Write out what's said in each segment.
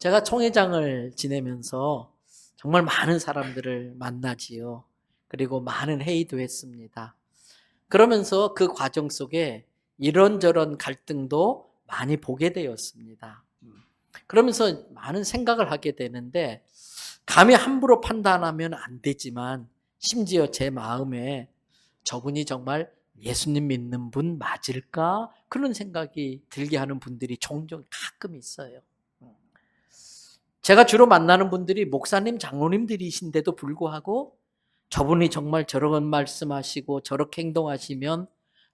제가 총회장을 지내면서 정말 많은 사람들을 만나지요. 그리고 많은 회의도 했습니다. 그러면서 그 과정 속에 이런저런 갈등도 많이 보게 되었습니다. 그러면서 많은 생각을 하게 되는데, 감히 함부로 판단하면 안 되지만 심지어 제 마음에 저분이 정말 예수님 믿는 분 맞을까? 그런 생각이 들게 하는 분들이 종종 가끔 있어요. 제가 주로 만나는 분들이 목사님, 장로님들이신데도 불구하고 저분이 정말 저런 말씀하시고 저렇게 행동하시면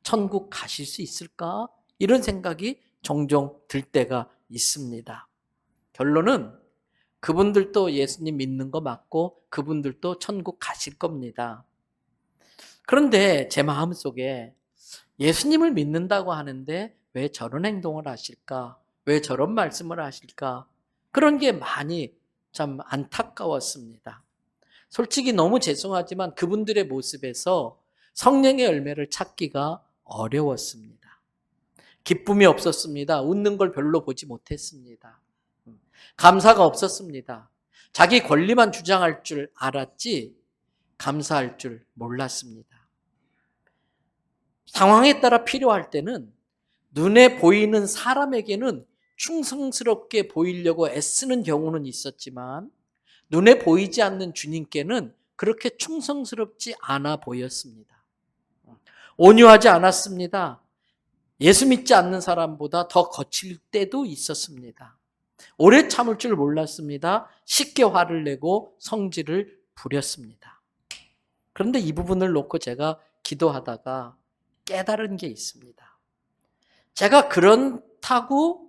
천국 가실 수 있을까? 이런 생각이 종종 들 때가 있습니다. 결론은 그분들도 예수님 믿는 거 맞고 그분들도 천국 가실 겁니다. 그런데 제 마음속에 예수님을 믿는다고 하는데 왜 저런 행동을 하실까? 왜 저런 말씀을 하실까? 그런 게 많이 참 안타까웠습니다. 솔직히 너무 죄송하지만 그분들의 모습에서 성령의 열매를 찾기가 어려웠습니다. 기쁨이 없었습니다. 웃는 걸 별로 보지 못했습니다. 감사가 없었습니다. 자기 권리만 주장할 줄 알았지 감사할 줄 몰랐습니다. 상황에 따라 필요할 때는 눈에 보이는 사람에게는 충성스럽게 보이려고 애쓰는 경우는 있었지만 눈에 보이지 않는 주님께는 그렇게 충성스럽지 않아 보였습니다. 온유하지 않았습니다. 예수 믿지 않는 사람보다 더 거칠 때도 있었습니다. 오래 참을 줄 몰랐습니다. 쉽게 화를 내고 성질을 부렸습니다. 그런데 이 부분을 놓고 제가 기도하다가 깨달은 게 있습니다. 제가 그렇다고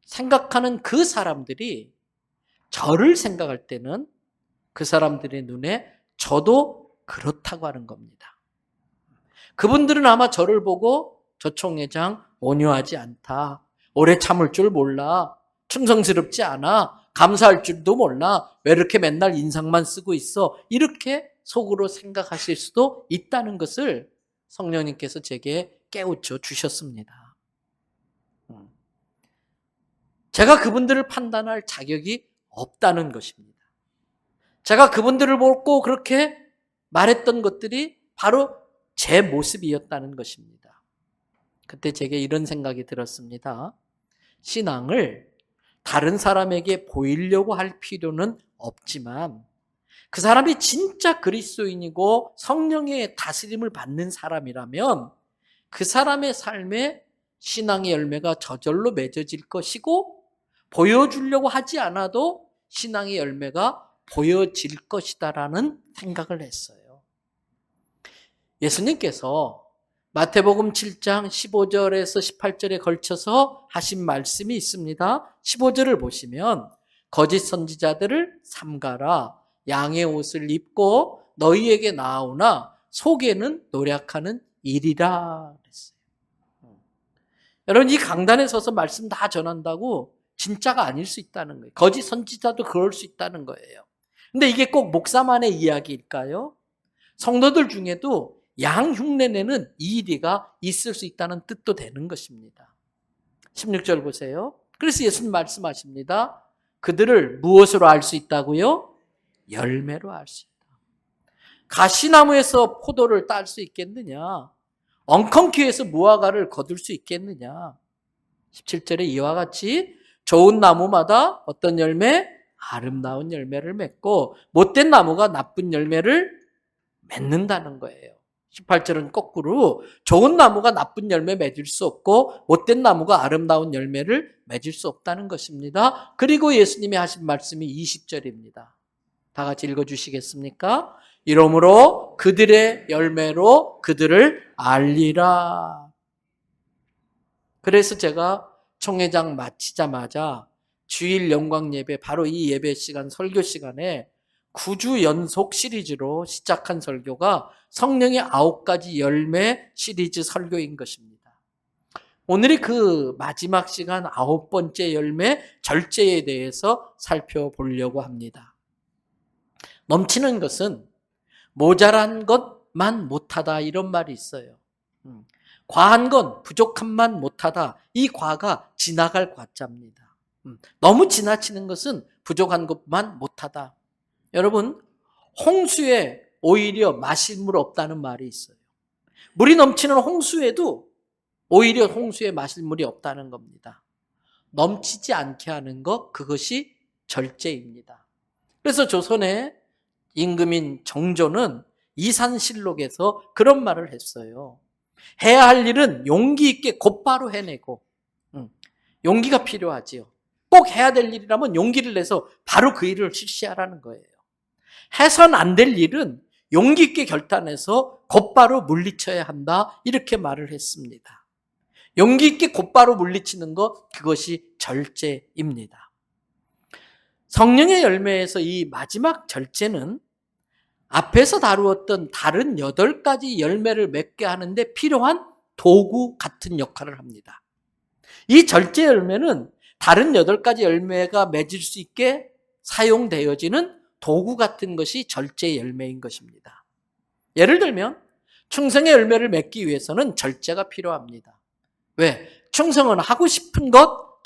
생각하는 그 사람들이 저를 생각할 때는 그 사람들의 눈에 저도 그렇다고 하는 겁니다. 그분들은 아마 저를 보고 저 총회장 온유하지 않다. 오래 참을 줄 몰라. 충성스럽지 않아. 감사할 줄도 몰라. 왜 이렇게 맨날 인상만 쓰고 있어. 이렇게 속으로 생각하실 수도 있다는 것을 성령님께서 제게 깨우쳐 주셨습니다. 제가 그분들을 판단할 자격이 없다는 것입니다. 제가 그분들을 보고 그렇게 말했던 것들이 바로 제 모습이었다는 것입니다. 그때 제게 이런 생각이 들었습니다. 신앙을 다른 사람에게 보이려고 할 필요는 없지만 그 사람이 진짜 그리스도인이고 성령의 다스림을 받는 사람이라면 그 사람의 삶에 신앙의 열매가 저절로 맺어질 것이고 보여주려고 하지 않아도 신앙의 열매가 보여질 것이다라는 생각을 했어요. 예수님께서 마태복음 7장 15절에서 18절에 걸쳐서 하신 말씀이 있습니다. 15절을 보시면 거짓 선지자들을 삼가라. 양의 옷을 입고 너희에게 나오나 속에는 노략하는 일이라 그랬어요. 여러분 이 강단에 서서 말씀 다 전한다고 진짜가 아닐 수 있다는 거예요. 거짓 선지자도 그럴 수 있다는 거예요. 근데 이게 꼭 목사만의 이야기일까요? 성도들 중에도 양 흉내내는 이 일이가 있을 수 있다는 뜻도 되는 것입니다. 16절 보세요. 그래서 예수님 말씀하십니다. 그들을 무엇으로 알 수 있다고요? 열매로 알 수 있다. 가시나무에서 포도를 딸 수 있겠느냐? 엉겅퀴에서 무화과를 거둘 수 있겠느냐? 17절에 이와 같이 좋은 나무마다 어떤 열매? 아름다운 열매를 맺고 못된 나무가 나쁜 열매를 맺는다는 거예요. 18절은 거꾸로 좋은 나무가 나쁜 열매 맺을 수 없고 못된 나무가 아름다운 열매를 맺을 수 없다는 것입니다. 그리고 예수님이 하신 말씀이 20절입니다. 다 같이 읽어주시겠습니까? 이러므로 그들의 열매로 그들을 알리라. 그래서 제가 총회장 마치자마자 주일 영광 예배, 바로 이 예배 시간, 설교 시간에 9주 연속 시리즈로 시작한 설교가 성령의 9가지 열매 시리즈 설교인 것입니다. 오늘이 그 마지막 시간 9번째 열매 절제에 대해서 살펴보려고 합니다. 넘치는 것은 모자란 것만 못하다 이런 말이 있어요. 과한 건 부족함만 못하다. 이 과가 지나갈 과자입니다. 너무 지나치는 것은 부족한 것만 못하다. 여러분, 홍수에 오히려 마실 물 없다는 말이 있어요. 물이 넘치는 홍수에도 오히려 홍수에 마실 물이 없다는 겁니다. 넘치지 않게 하는 것, 그것이 절제입니다. 그래서 조선의 임금인 정조는 이산실록에서 그런 말을 했어요. 해야 할 일은 용기 있게 곧바로 해내고, 용기가 필요하지요. 꼭 해야 될 일이라면 용기를 내서 바로 그 일을 실시하라는 거예요. 해선 안 될 일은 용기 있게 결단해서 곧바로 물리쳐야 한다, 이렇게 말을 했습니다. 용기 있게 곧바로 물리치는 것, 그것이 절제입니다. 성령의 열매에서 이 마지막 절제는 앞에서 다루었던 다른 8가지 열매를 맺게 하는데 필요한 도구 같은 역할을 합니다. 이 절제 열매는 다른 8가지 열매가 맺을 수 있게 사용되어지는 도구 같은 것이 절제 열매인 것입니다. 예를 들면 충성의 열매를 맺기 위해서는 절제가 필요합니다. 왜? 충성은 하고 싶은 것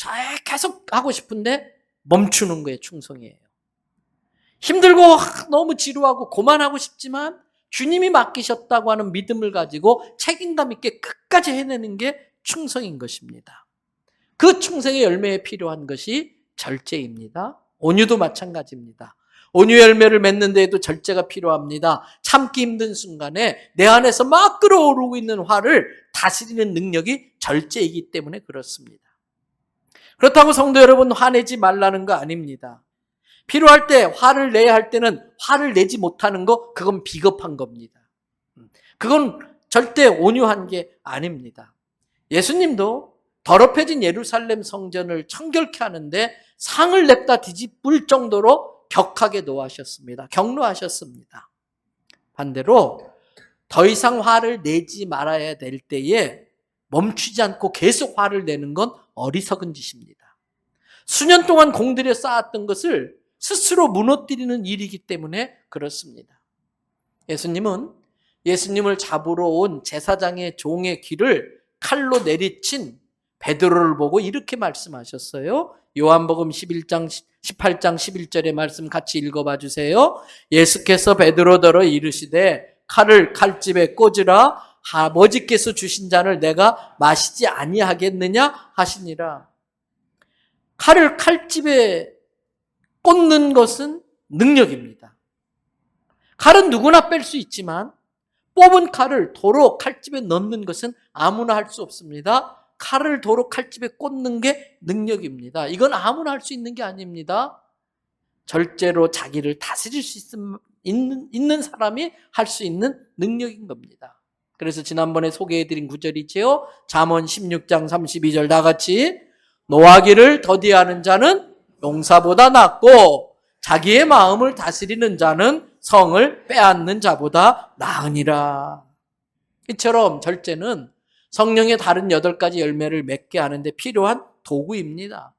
계속 하고 싶은데 멈추는 거예요. 충성이에요. 힘들고 너무 지루하고 고만하고 싶지만 주님이 맡기셨다고 하는 믿음을 가지고 책임감 있게 끝까지 해내는 게 충성인 것입니다. 그 충성의 열매에 필요한 것이 절제입니다. 온유도 마찬가지입니다. 온유 열매를 맺는 데에도 절제가 필요합니다. 참기 힘든 순간에 내 안에서 막 끓어오르고 있는 화를 다스리는 능력이 절제이기 때문에 그렇습니다. 그렇다고 성도 여러분, 화내지 말라는 거 아닙니다. 필요할 때 화를 내야 할 때는 화를 내지 못하는 거, 그건 비겁한 겁니다. 그건 절대 온유한 게 아닙니다. 예수님도 더럽혀진 예루살렘 성전을 청결케 하는데 상을 냅다 뒤집을 정도로 격하게 노하셨습니다. 격노하셨습니다. 반대로 더 이상 화를 내지 말아야 될 때에 멈추지 않고 계속 화를 내는 건 어리석은 짓입니다. 수년 동안 공들여 쌓았던 것을 스스로 무너뜨리는 일이기 때문에 그렇습니다. 예수님을 잡으러 온 제사장의 종의 귀를 칼로 내리친 베드로를 보고 이렇게 말씀하셨어요. 요한복음 11장 18장 11절의 말씀 같이 읽어봐 주세요. 예수께서 베드로더러 이르시되 칼을 칼집에 꽂으라. 아버지께서 주신 잔을 내가 마시지 아니하겠느냐 하시니라. 칼을 칼집에 꽂는 것은 능력입니다. 칼은 누구나 뺄 수 있지만 뽑은 칼을 도로 칼집에 넣는 것은 아무나 할 수 없습니다. 칼을 도로 칼집에 꽂는 게 능력입니다. 이건 아무나 할 수 있는 게 아닙니다. 절제로 자기를 다스릴 수 있는 사람이 할 수 있는 능력인 겁니다. 그래서 지난번에 소개해드린 구절이지요. 잠언 16장 32절 다 같이 노하기를 더디하는 자는 용사보다 낫고 자기의 마음을 다스리는 자는 성을 빼앗는 자보다 나으니라. 이처럼 절제는 성령의 다른 8가지 열매를 맺게 하는데 필요한 도구입니다.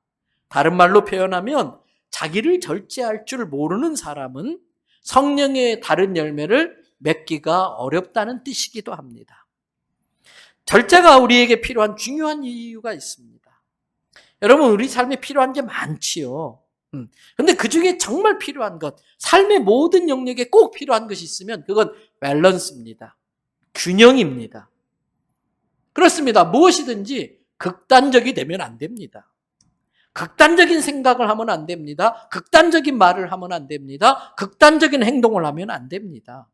다른 말로 표현하면 자기를 절제할 줄 모르는 사람은 성령의 다른 열매를 맺기가 어렵다는 뜻이기도 합니다. 절제가 우리에게 필요한 중요한 이유가 있습니다. 여러분, 우리 삶에 필요한 게 많지요. 근데 그 중에 정말 필요한 것, 삶의 모든 영역에 꼭 필요한 것이 있으면 그건 밸런스입니다. 균형입니다. 그렇습니다. 무엇이든지 극단적이 되면 안 됩니다. 극단적인 생각을 하면 안 됩니다. 극단적인 말을 하면 안 됩니다. 극단적인 행동을 하면 안 됩니다.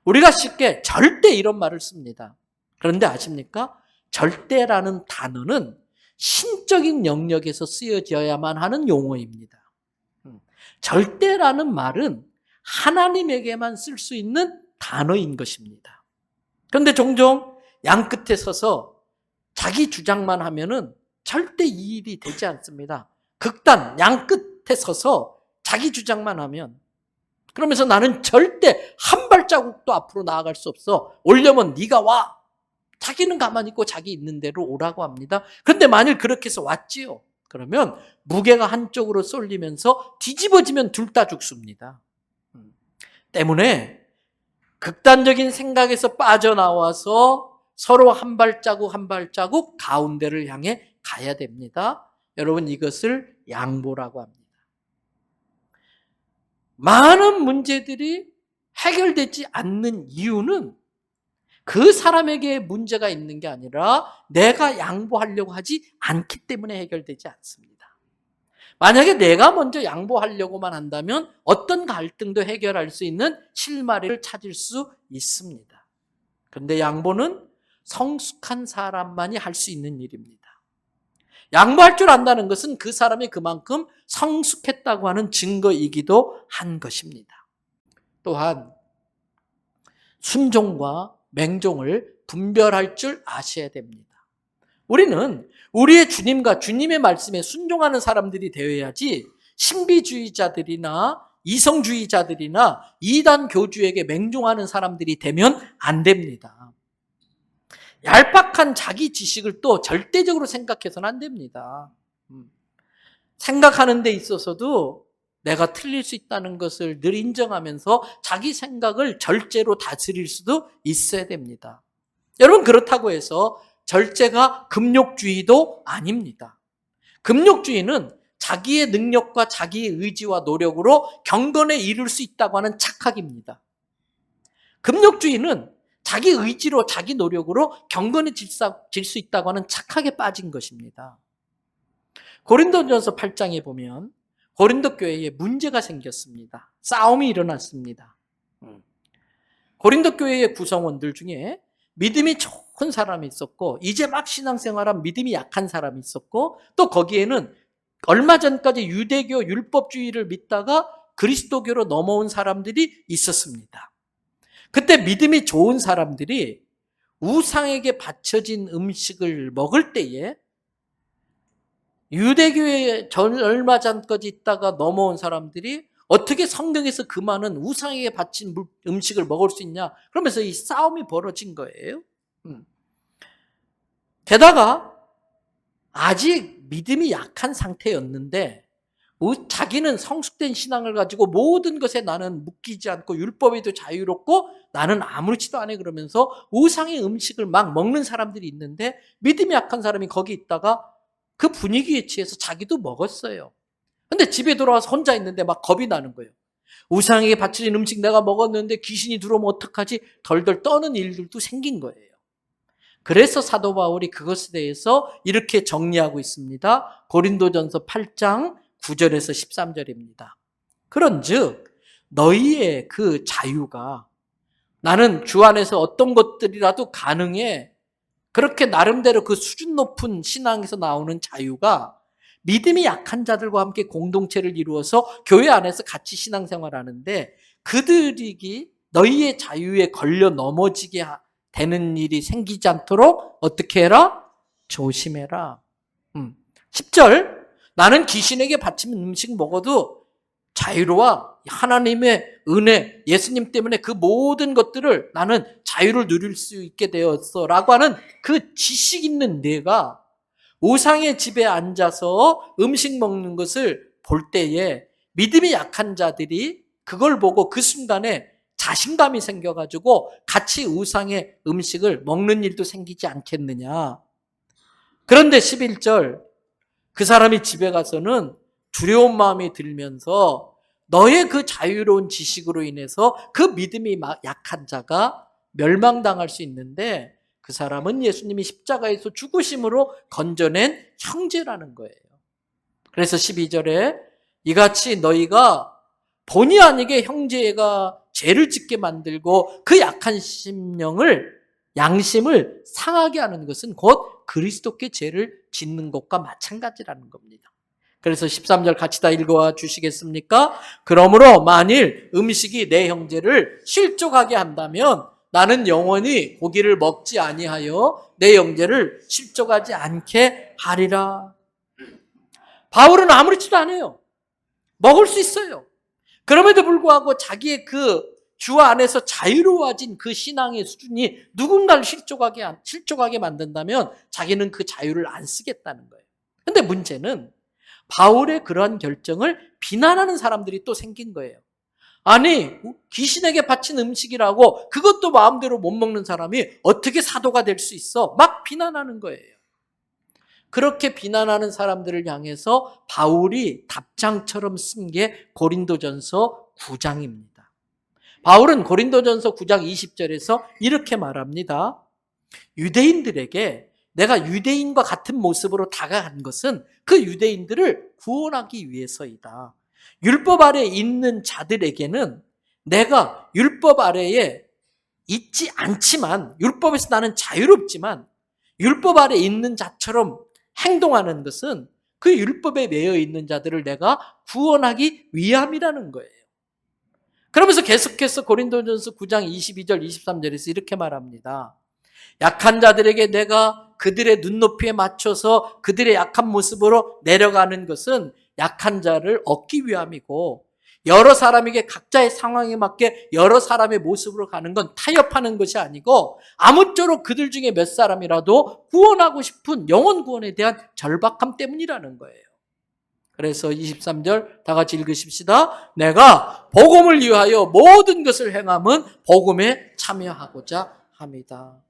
우리가 쉽게 절대 이런 말을 씁니다. 그런데 아십니까? 절대라는 단어는 신적인 영역에서 쓰여져야만 하는 용어입니다. 절대라는 말은 하나님에게만 쓸 수 있는 단어인 것입니다. 그런데 종종 양끝에 서서 자기 주장만 하면은 절대 이 일이 되지 않습니다. 극단, 양끝에 서서 자기 주장만 하면, 그러면서 나는 절대 한 발자국도 앞으로 나아갈 수 없어. 오려면 네가 와. 자기는 가만히 있고 자기 있는 대로 오라고 합니다. 그런데 만일 그렇게 해서 왔지요. 그러면 무게가 한쪽으로 쏠리면서 뒤집어지면 둘 다 죽습니다. 때문에 극단적인 생각에서 빠져나와서 서로 한 발자국 한 발자국 가운데를 향해 가야 됩니다. 여러분, 이것을 양보라고 합니다. 많은 문제들이 해결되지 않는 이유는 그 사람에게 문제가 있는 게 아니라 내가 양보하려고 하지 않기 때문에 해결되지 않습니다. 만약에 내가 먼저 양보하려고만 한다면 어떤 갈등도 해결할 수 있는 실마리를 찾을 수 있습니다. 그런데 양보는 성숙한 사람만이 할 수 있는 일입니다. 양보할 줄 안다는 것은 그 사람이 그만큼 성숙했다고 하는 증거이기도 한 것입니다. 또한 순종과 맹종을 분별할 줄 아셔야 됩니다. 우리는 우리의 주님과 주님의 말씀에 순종하는 사람들이 되어야지 신비주의자들이나 이성주의자들이나 이단 교주에게 맹종하는 사람들이 되면 안 됩니다. 얄팍한 자기 지식을 또 절대적으로 생각해서는 안 됩니다. 생각하는 데 있어서도 내가 틀릴 수 있다는 것을 늘 인정하면서 자기 생각을 절제로 다스릴 수도 있어야 됩니다. 여러분, 그렇다고 해서 절제가 금욕주의도 아닙니다. 금욕주의는 자기의 능력과 자기의 의지와 노력으로 경건에 이룰 수 있다고 하는 착각입니다. 금욕주의는 자기 의지로 자기 노력으로 경건에 질 수 있다고 하는 착각에 빠진 것입니다. 고린도전서 8장에 보면 고린도 교회에 문제가 생겼습니다. 싸움이 일어났습니다. 고린도 교회의 구성원들 중에 믿음이 좋은 사람이 있었고 이제 막 신앙생활한 믿음이 약한 사람이 있었고 또 거기에는 얼마 전까지 유대교 율법주의를 믿다가 그리스도교로 넘어온 사람들이 있었습니다. 그때 믿음이 좋은 사람들이 우상에게 바쳐진 음식을 먹을 때에 유대교에 얼마 전까지 있다가 넘어온 사람들이 어떻게 성경에서 그 많은 우상에게 바친 음식을 먹을 수 있냐? 그러면서 이 싸움이 벌어진 거예요. 게다가 아직 믿음이 약한 상태였는데 자기는 성숙된 신앙을 가지고 모든 것에 나는 묶이지 않고 율법에도 자유롭고 나는 아무렇지도 않아 그러면서 우상의 음식을 막 먹는 사람들이 있는데 믿음이 약한 사람이 거기 있다가 그 분위기에 취해서 자기도 먹었어요. 근데 집에 돌아와서 혼자 있는데 막 겁이 나는 거예요. 우상에게 바쳐진 음식 내가 먹었는데 귀신이 들어오면 어떡하지? 덜덜 떠는 일들도 생긴 거예요. 그래서 사도 바울이 그것에 대해서 이렇게 정리하고 있습니다. 고린도전서 8장 9절에서 13절입니다. 그런즉 너희의 그 자유가 나는 주 안에서 어떤 것들이라도 가능해. 그렇게 나름대로 그 수준 높은 신앙에서 나오는 자유가 믿음이 약한 자들과 함께 공동체를 이루어서 교회 안에서 같이 신앙생활하는데 그들이 너희의 자유에 걸려 넘어지게 되는 일이 생기지 않도록 어떻게 해라? 조심해라. 10절 나는 귀신에게 바치는 음식 먹어도 자유로워. 하나님의 은혜, 예수님 때문에 그 모든 것들을 나는 자유를 누릴 수 있게 되었어 라고 하는 그 지식 있는 내가 우상의 집에 앉아서 음식 먹는 것을 볼 때에 믿음이 약한 자들이 그걸 보고 그 순간에 자신감이 생겨가지고 같이 우상의 음식을 먹는 일도 생기지 않겠느냐. 그런데 11절 그 사람이 집에 가서는 두려운 마음이 들면서 너의 그 자유로운 지식으로 인해서 그 믿음이 약한 자가 멸망당할 수 있는데 그 사람은 예수님이 십자가에서 죽으심으로 건져낸 형제라는 거예요. 그래서 12절에 이같이 너희가 본의 아니게 형제가 죄를 짓게 만들고 그 약한 양심을 상하게 하는 것은 곧 그리스도께 죄를 짓는 것과 마찬가지라는 겁니다. 그래서 13절 같이 다 읽어와 주시겠습니까? 그러므로 만일 음식이 내 형제를 실족하게 한다면 나는 영원히 고기를 먹지 아니하여 내 형제를 실족하지 않게 하리라. 바울은 아무렇지도 않아요. 먹을 수 있어요. 그럼에도 불구하고 자기의 그 주 안에서 자유로워진 그 신앙의 수준이 누군가를 실족하게 만든다면 자기는 그 자유를 안 쓰겠다는 거예요. 근데 문제는 바울의 그러한 결정을 비난하는 사람들이 또 생긴 거예요. 아니, 귀신에게 바친 음식이라고 그것도 마음대로 못 먹는 사람이 어떻게 사도가 될 수 있어? 막 비난하는 거예요. 그렇게 비난하는 사람들을 향해서 바울이 답장처럼 쓴 게 고린도전서 9장입니다. 바울은 고린도전서 9장 20절에서 이렇게 말합니다. 유대인들에게 내가 유대인과 같은 모습으로 다가간 것은 그 유대인들을 구원하기 위해서이다. 율법 아래에 있는 자들에게는 내가 율법 아래에 있지 않지만, 율법에서 나는 자유롭지만 율법 아래에 있는 자처럼 행동하는 것은 그 율법에 매여 있는 자들을 내가 구원하기 위함이라는 거예요. 그러면서 계속해서 고린도전서 9장 22절 23절에서 이렇게 말합니다. 약한 자들에게 내가 그들의 눈높이에 맞춰서 그들의 약한 모습으로 내려가는 것은 약한 자를 얻기 위함이고, 여러 사람에게 각자의 상황에 맞게 여러 사람의 모습으로 가는 건 타협하는 것이 아니고 아무쪼록 그들 중에 몇 사람이라도 구원하고 싶은 영혼 구원에 대한 절박함 때문이라는 거예요. 그래서 23절 다 같이 읽으십시다. 내가 복음을 위하여 모든 것을 행함은 복음에 참여하고자 합니다.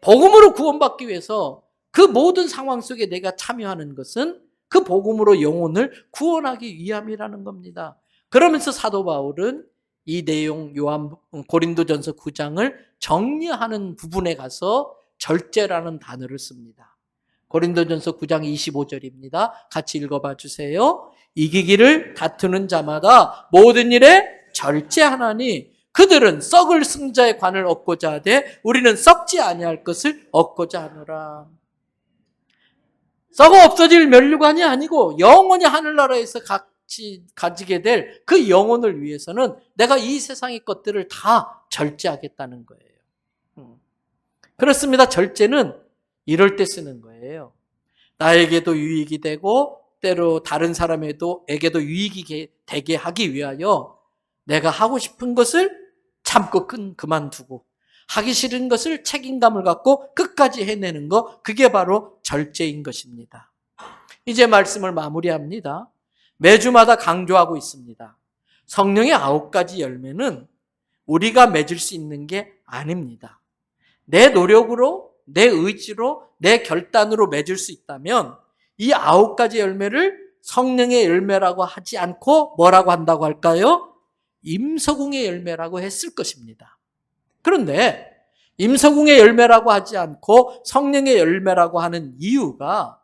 복음으로 구원받기 위해서 그 모든 상황 속에 내가 참여하는 것은 그 복음으로 영혼을 구원하기 위함이라는 겁니다. 그러면서 사도 바울은 이 내용 고린도전서 9장을 정리하는 부분에 가서 절제라는 단어를 씁니다. 고린도전서 9장 25절입니다. 같이 읽어봐 주세요. 이기기를 다투는 자마다 모든 일에 절제하나니 그들은 썩을 승자의 관을 얻고자 하되 우리는 썩지 아니할 것을 얻고자 하노라. 썩어 없어질 면류관이 아니고 영원히 하늘나라에서 같이 가지게 될 그 영혼을 위해서는 내가 이 세상의 것들을 다 절제하겠다는 거예요. 그렇습니다. 절제는 이럴 때 쓰는 거예요. 나에게도 유익이 되고 때로 다른 사람에게도 유익이 되게 하기 위하여 내가 하고 싶은 것을 참고 그만두고 하기 싫은 것을 책임감을 갖고 끝까지 해내는 것, 그게 바로 절제인 것입니다. 이제 말씀을 마무리합니다. 매주마다 강조하고 있습니다. 성령의 9가지 열매는 우리가 맺을 수 있는 게 아닙니다. 내 노력으로, 내 의지로, 내 결단으로 맺을 수 있다면 이 9가지 열매를 성령의 열매라고 하지 않고 뭐라고 한다고 할까요? 임서궁의 열매라고 했을 것입니다. 그런데 임서궁의 열매라고 하지 않고 성령의 열매라고 하는 이유가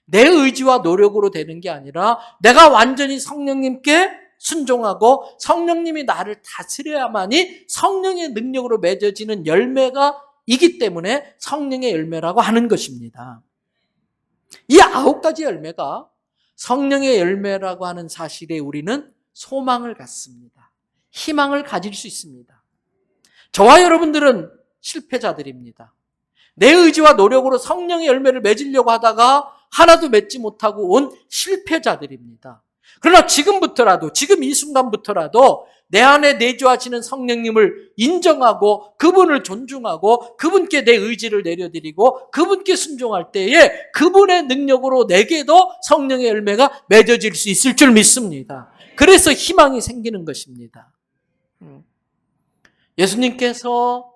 내 의지와 노력으로 되는 게 아니라 내가 완전히 성령님께 순종하고 성령님이 나를 다스려야만이 성령의 능력으로 맺어지는 열매가 이기 때문에 성령의 열매라고 하는 것입니다. 이 9가지 열매가 성령의 열매라고 하는 사실에 우리는 소망을 갖습니다. 희망을 가질 수 있습니다. 저와 여러분들은 실패자들입니다. 내 의지와 노력으로 성령의 열매를 맺으려고 하다가 하나도 맺지 못하고 온 실패자들입니다. 그러나 지금부터라도, 지금 이 순간부터라도 내 안에 내주하시는 성령님을 인정하고 그분을 존중하고 그분께 내 의지를 내려드리고 그분께 순종할 때에 그분의 능력으로 내게도 성령의 열매가 맺어질 수 있을 줄 믿습니다. 그래서 희망이 생기는 것입니다. 예수님께서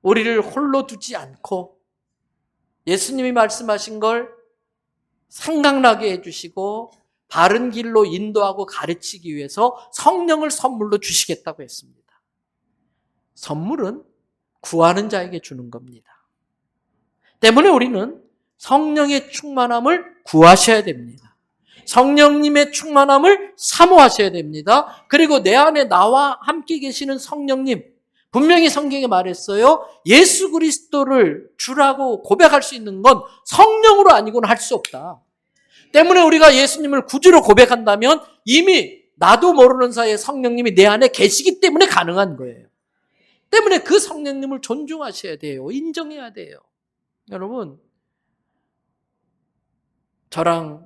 우리를 홀로 두지 않고 예수님이 말씀하신 걸 생각나게 해주시고 바른 길로 인도하고 가르치기 위해서 성령을 선물로 주시겠다고 했습니다. 선물은 구하는 자에게 주는 겁니다. 때문에 우리는 성령의 충만함을 구하셔야 됩니다. 성령님의 충만함을 사모하셔야 됩니다. 그리고 내 안에 나와 함께 계시는 성령님, 분명히 성경에 말했어요. 예수 그리스도를 주라고 고백할 수 있는 건 성령으로 아니고는 할 수 없다. 때문에 우리가 예수님을 구주로 고백한다면 이미 나도 모르는 사이에 성령님이 내 안에 계시기 때문에 가능한 거예요. 때문에 그 성령님을 존중하셔야 돼요. 인정해야 돼요. 여러분, 저랑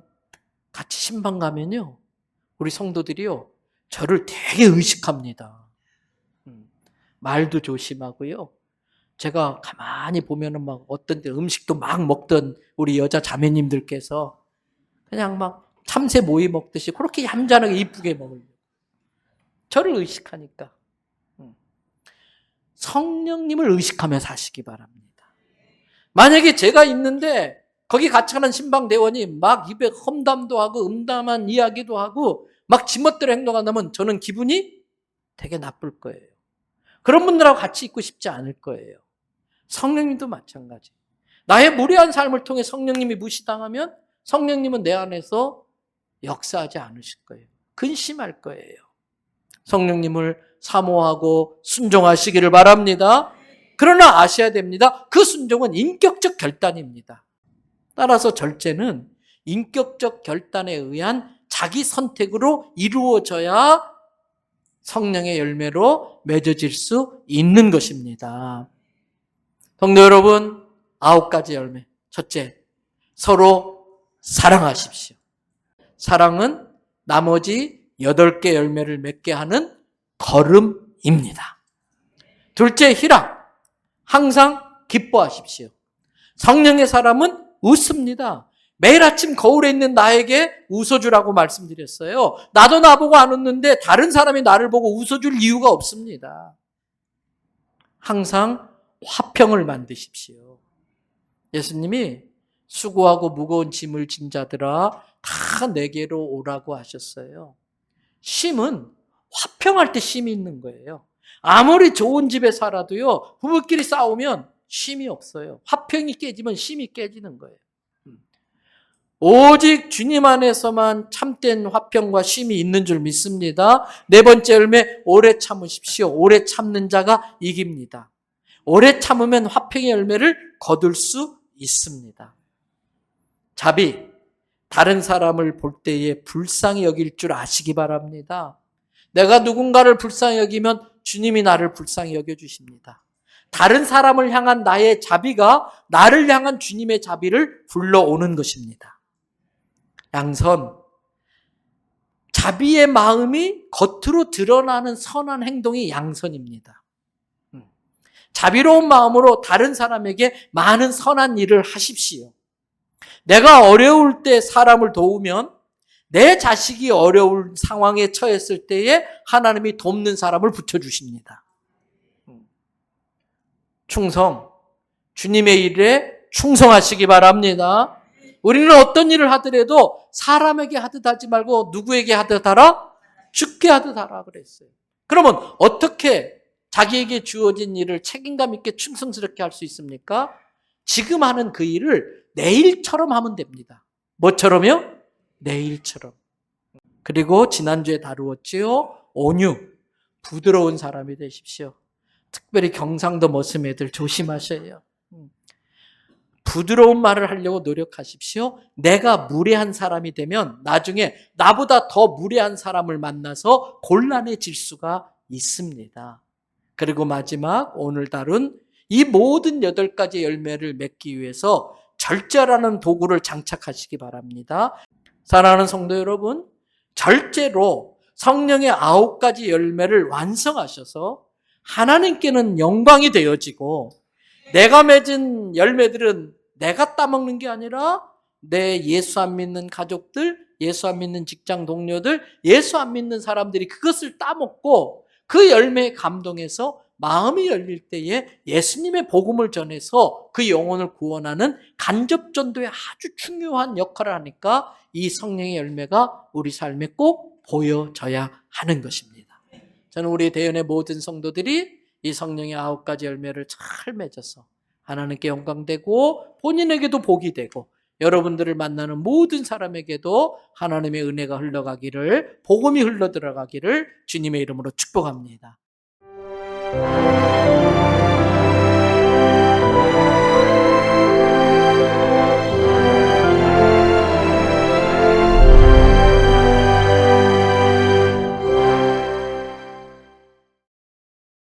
같이 신방 가면요, 우리 성도들이요, 저를 되게 의식합니다. 말도 조심하고요. 제가 가만히 보면은 막 어떤 때 음식도 막 먹던 우리 여자 자매님들께서 그냥 막 참새 모이 먹듯이 그렇게 얌전하게 이쁘게 먹으려고. 저를 의식하니까. 성령님을 의식하며 사시기 바랍니다. 만약에 제가 있는데 거기 같이 가는 신방대원이 막 입에 험담도 하고 음담한 이야기도 하고 막 지멋대로 행동한다면 저는 기분이 되게 나쁠 거예요. 그런 분들하고 같이 있고 싶지 않을 거예요. 성령님도 마찬가지. 나의 무례한 삶을 통해 성령님이 무시당하면 성령님은 내 안에서 역사하지 않으실 거예요. 근심할 거예요. 성령님을 사모하고 순종하시기를 바랍니다. 그러나 아셔야 됩니다. 그 순종은 인격적 결단입니다. 따라서 절제는 인격적 결단에 의한 자기 선택으로 이루어져야 성령의 열매로 맺어질 수 있는 것입니다. 성도 여러분, 9가지 열매. 첫째, 서로 사랑하십시오. 사랑은 나머지 8개 열매를 맺게 하는 걸음입니다. 둘째, 희락. 항상 기뻐하십시오. 성령의 사람은 웃습니다. 매일 아침 거울에 있는 나에게 웃어주라고 말씀드렸어요. 나도 나보고 안 웃는데 다른 사람이 나를 보고 웃어줄 이유가 없습니다. 항상 화평을 만드십시오. 예수님이 수고하고 무거운 짐을 진 자들아 다 내게로 오라고 하셨어요. 쉼은 화평할 때 쉼이 있는 거예요. 아무리 좋은 집에 살아도요, 부부끼리 싸우면 쉼이 없어요. 화평이 깨지면 쉼이 깨지는 거예요. 오직 주님 안에서만 참된 화평과 쉼이 있는 줄 믿습니다. 네 번째 열매, 오래 참으십시오. 오래 참는 자가 이깁니다. 오래 참으면 화평의 열매를 거둘 수 있습니다. 자비, 다른 사람을 볼 때에 불쌍히 여길 줄 아시기 바랍니다. 내가 누군가를 불쌍히 여기면 주님이 나를 불쌍히 여겨주십니다. 다른 사람을 향한 나의 자비가 나를 향한 주님의 자비를 불러오는 것입니다. 양선, 자비의 마음이 겉으로 드러나는 선한 행동이 양선입니다. 자비로운 마음으로 다른 사람에게 많은 선한 일을 하십시오. 내가 어려울 때 사람을 도우면 내 자식이 어려운 상황에 처했을 때에 하나님이 돕는 사람을 붙여주십니다. 충성, 주님의 일에 충성하시기 바랍니다. 우리는 어떤 일을 하더라도 사람에게 하듯 하지 말고 누구에게 하듯 하라? 주께 하듯 하라 그랬어요. 그러면 어떻게 자기에게 주어진 일을 책임감 있게 충성스럽게 할 수 있습니까? 지금 하는 그 일을 내일처럼 하면 됩니다. 뭐처럼요? 내일처럼. 그리고 지난주에 다루었지요. 온유, 부드러운 사람이 되십시오. 특별히 경상도 머슴 애들 조심하셔요. 부드러운 말을 하려고 노력하십시오. 내가 무례한 사람이 되면 나중에 나보다 더 무례한 사람을 만나서 곤란해질 수가 있습니다. 그리고 마지막 오늘 다룬 이 모든 8가지 열매를 맺기 위해서 절제라는 도구를 장착하시기 바랍니다. 사랑하는 성도 여러분, 절제로 성령의 9가지 열매를 완성하셔서 하나님께는 영광이 되어지고 내가 맺은 열매들은 내가 따먹는 게 아니라 내 예수 안 믿는 가족들, 예수 안 믿는 직장 동료들, 예수 안 믿는 사람들이 그것을 따먹고 그 열매에 감동해서 마음이 열릴 때에 예수님의 복음을 전해서 그 영혼을 구원하는 간접전도에 아주 중요한 역할을 하니까 이 성령의 열매가 우리 삶에 꼭 보여져야 하는 것입니다. 저는 우리 대연의 모든 성도들이 이 성령의 9가지 열매를 잘 맺어서 하나님께 영광되고 본인에게도 복이 되고 여러분들을 만나는 모든 사람에게도 하나님의 은혜가 흘러가기를, 복음이 흘러들어가기를 주님의 이름으로 축복합니다.